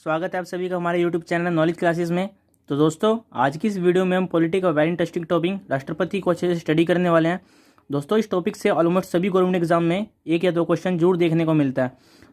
स्वागत है आप सभी का हमारे यूट्यूब चैनल नॉलेज क्लासेस में। तो दोस्तों, आज की इस वीडियो में हम पॉलिटी का वेरी इंटरेस्टिंग टॉपिक राष्ट्रपति को अच्छे से स्टडी करने वाले हैं। दोस्तों, इस टॉपिक से ऑलमोस्ट सभी गवर्नमेंट एग्जाम में एक या दो क्वेश्चन जरूर देखने को मिलता है।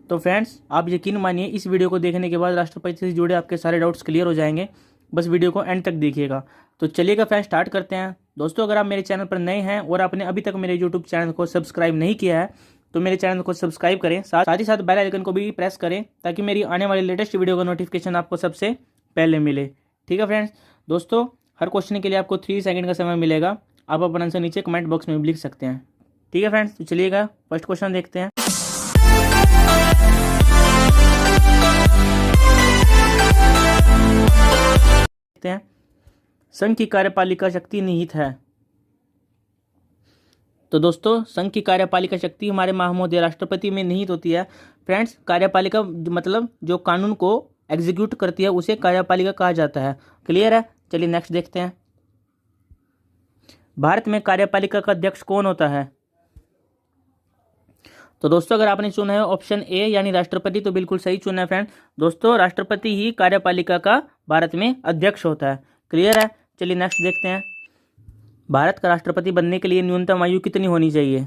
तो फ्रेंड्स, आप यकीन मानिए इस वीडियो को देखने के बाद राष्ट्रपति से जुड़े आपके सारे डाउट्स क्लियर हो जाएंगे। बस वीडियो को एंड तक देखिएगा। तो चलिएगा फ्रेंड्स, स्टार्ट करते हैं। दोस्तों, अगर आप मेरे चैनल पर नए हैं और आपने अभी तक मेरे यूट्यूब चैनल को सब्सक्राइब नहीं किया है तो मेरे चैनल को सब्सक्राइब करें, साथ ही साथ बेल आइकन को भी प्रेस करें ताकि मेरी आने वाली लेटेस्ट वीडियो का नोटिफिकेशन आपको सबसे पहले मिले। ठीक है फ्रेंड्स। दोस्तों, हर क्वेश्चन के लिए आपको 3 सेकंड का समय मिलेगा। आप अपना आंसर नीचे कमेंट बॉक्स में भी लिख सकते हैं। ठीक है फ्रेंड्स, तो चलिएगा फर्स्ट क्वेश्चन देखते हैं। संघ की कार्यपालिका शक्ति निहित है। तो दोस्तों, संघ की कार्यपालिका शक्ति हमारे महामहोदय राष्ट्रपति में निहित होती है। फ्रेंड्स, कार्यपालिका मतलब जो कानून को एग्जीक्यूट करती है उसे कार्यपालिका कहा जाता है। क्लियर है। चलिए नेक्स्ट देखते हैं। भारत में कार्यपालिका का अध्यक्ष कौन होता है? तो दोस्तों, अगर आपने चुना है ऑप्शन ए यानी राष्ट्रपति तो बिल्कुल सही चुना है फ्रेंड। दोस्तों, राष्ट्रपति ही कार्यपालिका का भारत में अध्यक्ष होता है। क्लियर है। चलिए नेक्स्ट देखते हैं। भारत का राष्ट्रपति बनने के लिए न्यूनतम आयु कितनी होनी चाहिए?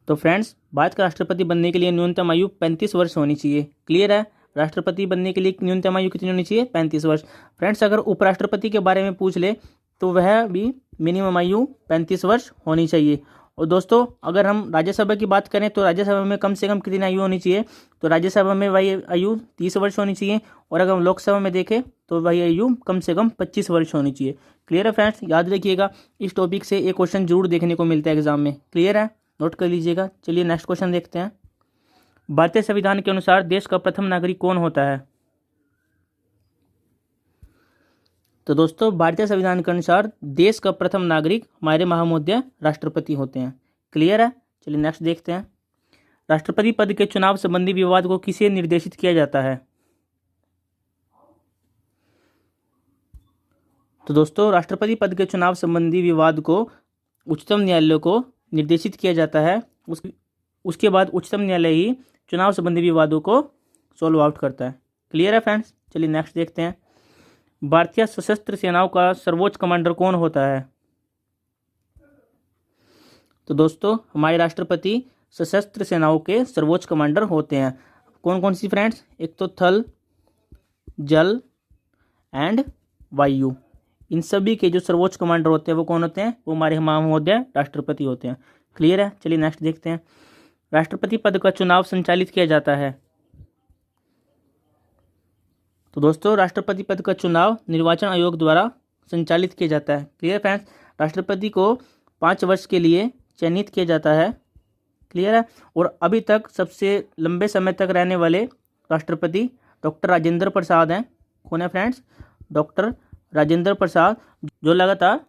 तो फ्रेंड्स, भारत का राष्ट्रपति बनने के लिए न्यूनतम आयु 35 वर्ष होनी चाहिए। क्लियर है। राष्ट्रपति बनने के लिए न्यूनतम आयु कितनी होनी चाहिए? 35 वर्ष। फ्रेंड्स, अगर उपराष्ट्रपति के बारे में पूछ ले तो वह भी मिनिमम आयु 35 वर्ष होनी चाहिए। और दोस्तों, अगर हम राज्यसभा की बात करें तो राज्यसभा में कम से कम कितनी आयु होनी चाहिए? तो राज्यसभा में वही आयु 30 वर्ष होनी चाहिए। और अगर हम लोकसभा में देखें तो वही आयु कम से कम 25 वर्ष होनी चाहिए। क्लियर है फ्रेंड्स। याद रखिएगा, इस टॉपिक से एक क्वेश्चन जरूर देखने को मिलता है एग्जाम में। क्लियर है, नोट कर लीजिएगा। चलिए नेक्स्ट क्वेश्चन देखते हैं। भारतीय संविधान के अनुसार देश का प्रथम नागरिक कौन होता है? तो दोस्तों, भारतीय संविधान के अनुसार देश का प्रथम नागरिक हमारे महामहोदय राष्ट्रपति होते हैं। क्लियर है। चलिए नेक्स्ट देखते हैं। राष्ट्रपति पद के चुनाव संबंधी विवाद को किसे निर्देशित किया जाता है? तो दोस्तों, राष्ट्रपति पद के चुनाव संबंधी विवाद को उच्चतम न्यायालय को निर्देशित किया जाता है। उसके बाद उच्चतम न्यायालय ही चुनाव संबंधी विवादों को सॉल्व आउट करता है। क्लियर है फ्रेंड्स। चलिए नेक्स्ट देखते हैं। भारतीय सशस्त्र सेनाओं का सर्वोच्च कमांडर कौन होता है? तो दोस्तों, हमारे राष्ट्रपति सशस्त्र सेनाओं के सर्वोच्च कमांडर होते हैं। कौन कौन सी फ्रेंड्स? एक तो थल, जल एंड वायु। इन सभी के जो सर्वोच्च कमांडर होते हैं वो कौन होते हैं? वो हमारे महामहोदय राष्ट्रपति होते हैं। क्लियर है। चलिए नेक्स्ट देखते हैं। राष्ट्रपति पद का चुनाव संचालित किया जाता है। तो दोस्तों, राष्ट्रपति पद का चुनाव निर्वाचन आयोग द्वारा संचालित किया जाता है। Clear friends. राष्ट्रपति को 5 वर्ष के लिए चयनित किया जाता है। क्लियर है। और अभी तक सबसे लंबे समय तक रहने वाले राष्ट्रपति डॉक्टर राजेंद्र प्रसाद हैं। कौन है फ्रेंड्स? डॉक्टर राजेंद्र प्रसाद, जो लगातार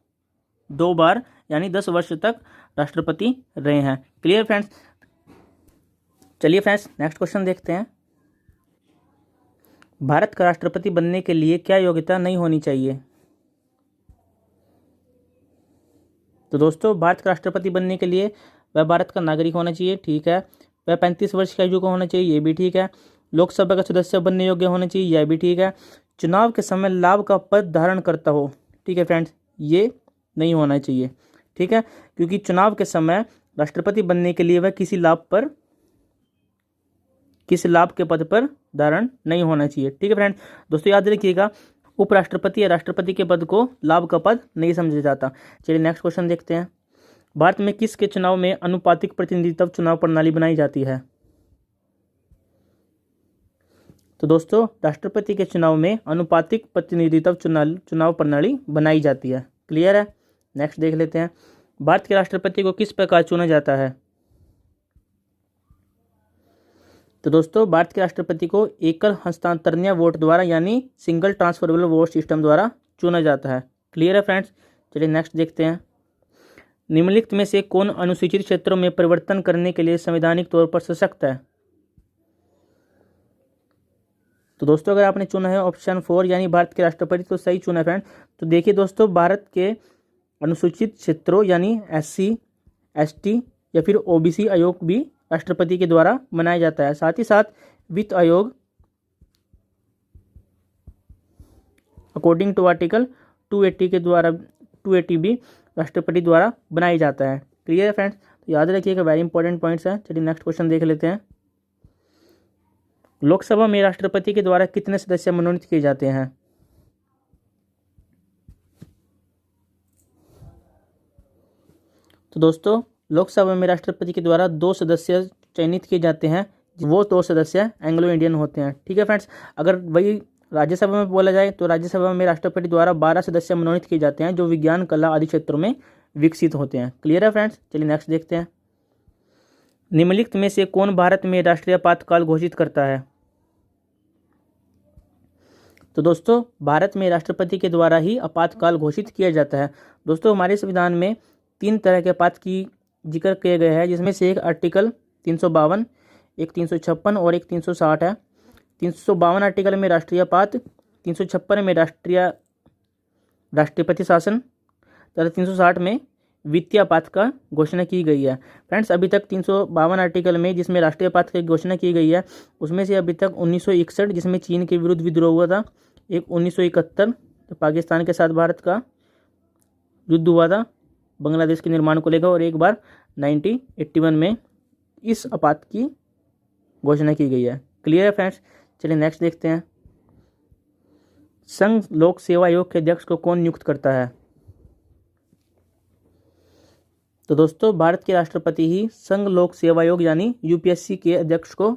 2 बार यानी 10 वर्ष तक राष्ट्रपति रहे हैं। Clear friends. चलिए फ्रेंड्स, नेक्स्ट क्वेश्चन देखते हैं। भारत का राष्ट्रपति बनने के लिए क्या योग्यता नहीं होनी चाहिए? तो दोस्तों, भारत का राष्ट्रपति बनने के लिए वह भारत का नागरिक होना चाहिए। ठीक है। वह 35 वर्ष की आयु का होना चाहिए। ये भी ठीक है। लोकसभा का सदस्य बनने योग्य होना चाहिए। यह भी ठीक है। चुनाव के समय लाभ का पद धारण करता हो। ठीक है फ्रेंड्स, ये नहीं होना चाहिए। ठीक है, क्योंकि चुनाव के समय राष्ट्रपति बनने के लिए वह किसी लाभ के पद पर धारण नहीं होना चाहिए। ठीक है फ्रेंड्स। दोस्तों, याद रखिएगा, उपराष्ट्रपति या राष्ट्रपति के पद को लाभ का पद नहीं समझा जाता। चलिए नेक्स्ट क्वेश्चन देखते हैं। भारत में किसके चुनाव में अनुपातिक प्रतिनिधित्व चुनाव प्रणाली बनाई जाती है? तो दोस्तों, राष्ट्रपति के चुनाव में अनुपातिक प्रतिनिधित्व चुनाव प्रणाली बनाई जाती है। क्लियर है। नेक्स्ट देख लेते हैं। भारत के राष्ट्रपति को किस प्रकार चुना जाता है? तो दोस्तों, भारत के राष्ट्रपति को एकल हस्तांतरणीय वोट द्वारा यानी सिंगल ट्रांसफरेबल वोट सिस्टम द्वारा चुना जाता है। क्लियर है फ्रेंड्स। चलिए नेक्स्ट देखते हैं। निम्नलिखित में से कौन अनुसूचित क्षेत्रों में परिवर्तन करने के लिए संवैधानिक तौर पर सशक्त है? तो दोस्तों, अगर आपने चुना है ऑप्शन 4 यानी भारत के राष्ट्रपति तो सही चुना है फ्रेंड। तो देखिए दोस्तों, भारत के अनुसूचित क्षेत्रों यानी SC, ST या फिर OBC आयोग भी राष्ट्रपति के द्वारा बनाया जाता है। साथ ही साथ वित्त आयोग अकॉर्डिंग टू आर्टिकल 280 के द्वारा 280B राष्ट्रपति द्वारा बनाई जाता है। क्लियर है फ्रेंड्स, तो याद रखिएगा, वेरी इंपॉर्टेंट पॉइंट्स हैं। चलिए नेक्स्ट क्वेश्चन देख लेते हैं। लोकसभा में राष्ट्रपति के द्वारा कितने सदस्य मनोनीत किए जाते हैं? तो दोस्तों लोकसभा में राष्ट्रपति के द्वारा 2 सदस्य चयनित किए जाते हैं। वो 2 सदस्य एंग्लो इंडियन होते हैं। ठीक है फ्रेंड्स, अगर वही राज्यसभा में बोला जाए तो राज्यसभा में राष्ट्रपति द्वारा 12 सदस्य मनोनीत किए जाते हैं जो विज्ञान, कला आदि क्षेत्रों में विकसित होते हैं। क्लियर है फ्रेंड्स, चलिए नेक्स्ट देखते हैं। निम्नलिखित में से कौन भारत में राष्ट्रीय आपातकाल घोषित करता है? तो दोस्तों भारत में राष्ट्रपति के द्वारा ही आपातकाल घोषित किया जाता है। दोस्तों हमारे संविधान में 3 तरह के आपात की जिक्र किया गया है, जिसमें से एक आर्टिकल 352, एक 356 और एक 360 है। 352 आर्टिकल में राष्ट्रीय आपात, 356 में राष्ट्रपति शासन तथा 360 में वित्तीय आपात का घोषणा की गई है। फ्रेंड्स अभी तक 352 आर्टिकल में जिसमें राष्ट्रीय आपात की घोषणा की गई है, उसमें से अभी तक 1961 जिसमें चीन के विरुद्ध विद्रोह हुआ था, एक 1971 तो पाकिस्तान के साथ भारत का युद्ध हुआ था बांग्लादेश के निर्माण को लेकर, और एक बार 1981 में इस आपात की घोषणा की गई है। क्लियर है फ्रेंड्स, चलिए नेक्स्ट देखते हैं। संघ लोक सेवा आयोग के अध्यक्ष को कौन नियुक्त करता है? तो दोस्तों भारत के राष्ट्रपति ही संघ लोक सेवा आयोग यानी यूपीएससी के अध्यक्ष को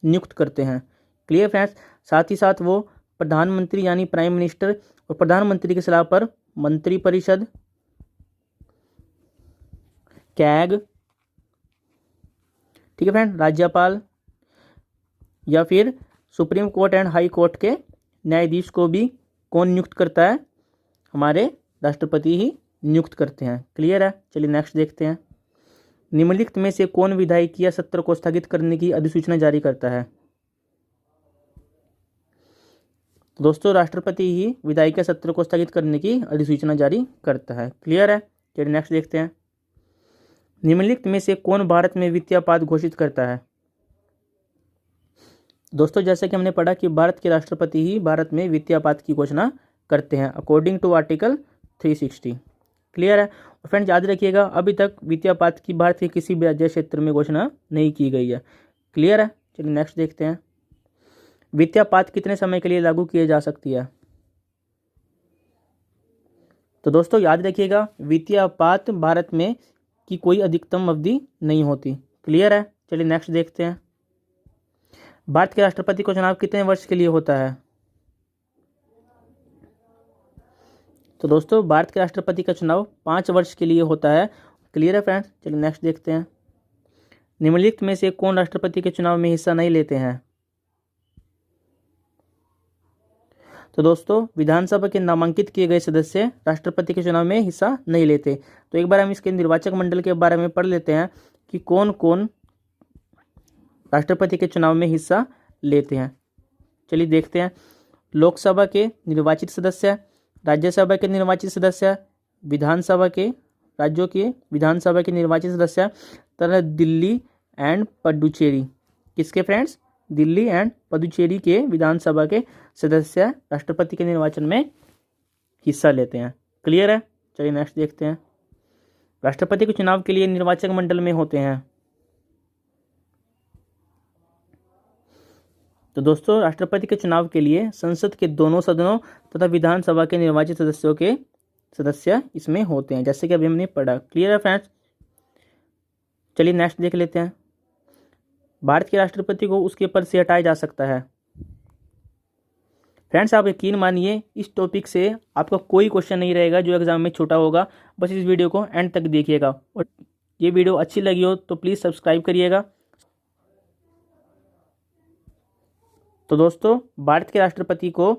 नियुक्त करते हैं। क्लियर फ्रेंड्स, साथ ही साथ वो प्रधानमंत्री यानी प्राइम मिनिस्टर और प्रधानमंत्री की सलाह पर मंत्रिपरिषद, कैग, ठीक है फ्रेंड, राज्यपाल या फिर supreme court and high court के न्यायाधीश को भी कौन नियुक्त करता है? हमारे राष्ट्रपति ही नियुक्त करते हैं। क्लियर है, चलिए नेक्स्ट देखते हैं। निम्नलिखित में से कौन विधायिका सत्र को स्थगित करने की अधिसूचना जारी करता है? दोस्तों राष्ट्रपति ही विधायिका सत्र को स्थगित करने की अधिसूचना जारी करता है। क्लियर है, चलिए नेक्स्ट देखते हैं। निम्नलिखित में से कौन भारत में वित्तीय आपात घोषित करता है? दोस्तों जैसे कि हमने पढ़ा कि भारत के राष्ट्रपति ही भारत में वित्तीय आपात की घोषणा करते हैं अकॉर्डिंग टू आर्टिकल 360। क्लियर है, और फ्रेंड्स याद रखिएगा अभी तक वित्तीय आपात की भारत के किसी भी राज्य क्षेत्र में घोषणा नहीं की गई है। क्लियर है, चलिए नेक्स्ट देखते हैं। वित्तीय आपात कितने समय के लिए लागू किए जा सकती है? तो दोस्तों याद रखिएगा वित्तीय आपात भारत में की कोई अधिकतम अवधि नहीं होती। क्लियर है, चलिए नेक्स्ट देखते हैं। भारत के राष्ट्रपति का चुनाव कितने वर्ष के लिए होता है? तो दोस्तों भारत के राष्ट्रपति का चुनाव 5 वर्ष के लिए होता है। क्लियर है फ्रेंड्स, चलिए नेक्स्ट देखते हैं। निम्नलिखित में से कौन राष्ट्रपति के चुनाव में हिस्सा नहीं लेते हैं? तो दोस्तों विधानसभा के नामांकित किए गए सदस्य राष्ट्रपति के चुनाव में हिस्सा नहीं लेते। तो एक बार हम इसके निर्वाचक मंडल के बारे में पढ़ लेते हैं कि कौन कौन राष्ट्रपति के चुनाव में हिस्सा लेते हैं। चलिए देखते हैं। लोकसभा के निर्वाचित सदस्य, राज्यसभा के निर्वाचित सदस्य, विधानसभा के राज्यों के विधानसभा के निर्वाचित सदस्य तथा दिल्ली एंड पुडुचेरी, किसके फ्रेंड्स? दिल्ली एंड पुडुचेरी के विधानसभा के सदस्य राष्ट्रपति के निर्वाचन में हिस्सा लेते हैं। क्लियर है, चलिए नेक्स्ट देखते हैं। राष्ट्रपति के चुनाव के लिए निर्वाचक मंडल में होते हैं। तो दोस्तों राष्ट्रपति के चुनाव के लिए संसद के दोनों सदनों तथा विधानसभा के निर्वाचित सदस्यों के सदस्य इसमें होते हैं, जैसे कि अभी हमने पढ़ा। क्लियर है फ्रेंड्स, चलिए नेक्स्ट देख लेते हैं। भारत के राष्ट्रपति को उसके पद से हटाया जा सकता है। फ्रेंड्स आप यकीन मानिए इस टॉपिक से आपका कोई क्वेश्चन नहीं रहेगा जो एग्जाम में छोटा होगा। बस इस वीडियो को एंड तक देखिएगा, और ये वीडियो अच्छी लगी हो तो प्लीज़ सब्सक्राइब करिएगा। तो दोस्तों भारत के राष्ट्रपति को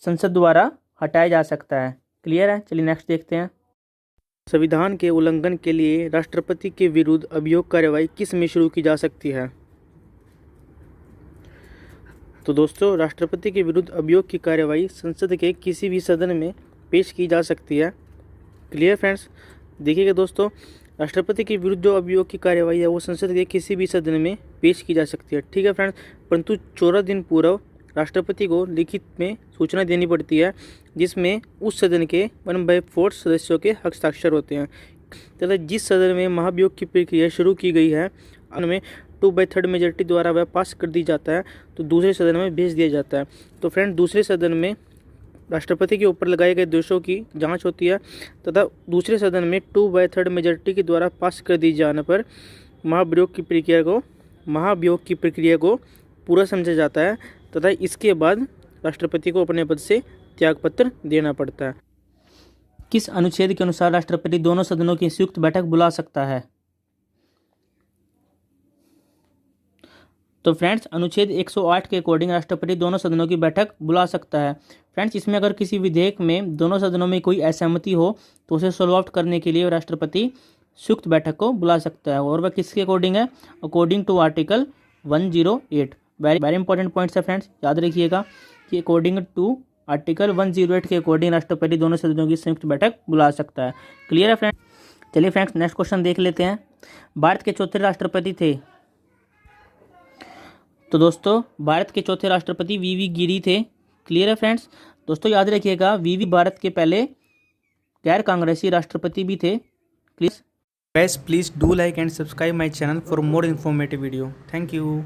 संसद द्वारा हटाया जा सकता है। क्लियर है, चलिए नेक्स्ट देखते हैं। संविधान के उल्लंघन के लिए राष्ट्रपति के विरुद्ध अभियोग कार्रवाई किस में शुरू की जा सकती है? तो दोस्तों राष्ट्रपति के विरुद्ध अभियोग की कार्रवाई संसद के किसी भी सदन में पेश की जा सकती है। क्लियर फ्रेंड्स, देखिएगा दोस्तों राष्ट्रपति के विरुद्ध जो अभियोग की कार्यवाही है वो संसद के किसी भी सदन में पेश की जा सकती है, ठीक है फ्रेंड्स। परंतु 14 दिन पूर्व राष्ट्रपति को लिखित में सूचना देनी पड़ती है, जिसमें उस सदन के 1/4 सदस्यों के हस्ताक्षर होते हैं, तथा जिस सदन में महाभियोग की प्रक्रिया शुरू की गई है उनमें 2/3 मेजोरिटी द्वारा वह पास कर दी जाता है, तो दूसरे सदन में भेज दिया जाता है। तो फ्रेंड, दूसरे सदन में राष्ट्रपति के ऊपर लगाए गए दोषों की जांच होती है, तथा दूसरे सदन में 2/3 मेजोरिटी के द्वारा पास कर दी जाने पर महाभियोग की प्रक्रिया को पूरा समझा जाता है, तथा इसके बाद राष्ट्रपति को अपने पद से त्यागपत्र देना पड़ता है। किस अनुच्छेद के अनुसार राष्ट्रपति दोनों सदनों की संयुक्त बैठक बुला सकता है? तो फ्रेंड्स, अनुच्छेद 108 के अकॉर्डिंग राष्ट्रपति दोनों सदनों की बैठक बुला सकता है। फ्रेंड्स, इसमें अगर किसी विधेयक में दोनों सदनों में कोई असहमति हो तो उसे सोल्व आउट करने के लिए राष्ट्रपति संयुक्त बैठक को बुला सकता है, और वह किसके अकॉर्डिंग है? According to article 108। Very important points है फ्रेंड्स, याद रखिएगा कि अकॉर्डिंग टू आर्टिकल 108 के अकॉर्डिंग राष्ट्रपति दोनों सदनों की संयुक्त बैठक बुला सकता है। क्लियर है फ्रेंड्स? चलिए फ्रेंड्स, नेक्स्ट क्वेश्चन देख लेते हैं। भारत के चौथे राष्ट्रपति थे? तो दोस्तों, भारत के चौथे राष्ट्रपति वीवी गिरी थे। क्लियर है फ्रेंड्स? दोस्तों याद रखिएगा, वीवी भारत के पहले गैर कांग्रेसी राष्ट्रपति भी थे। Please do like and subscribe my channel for more informative video. Thank you.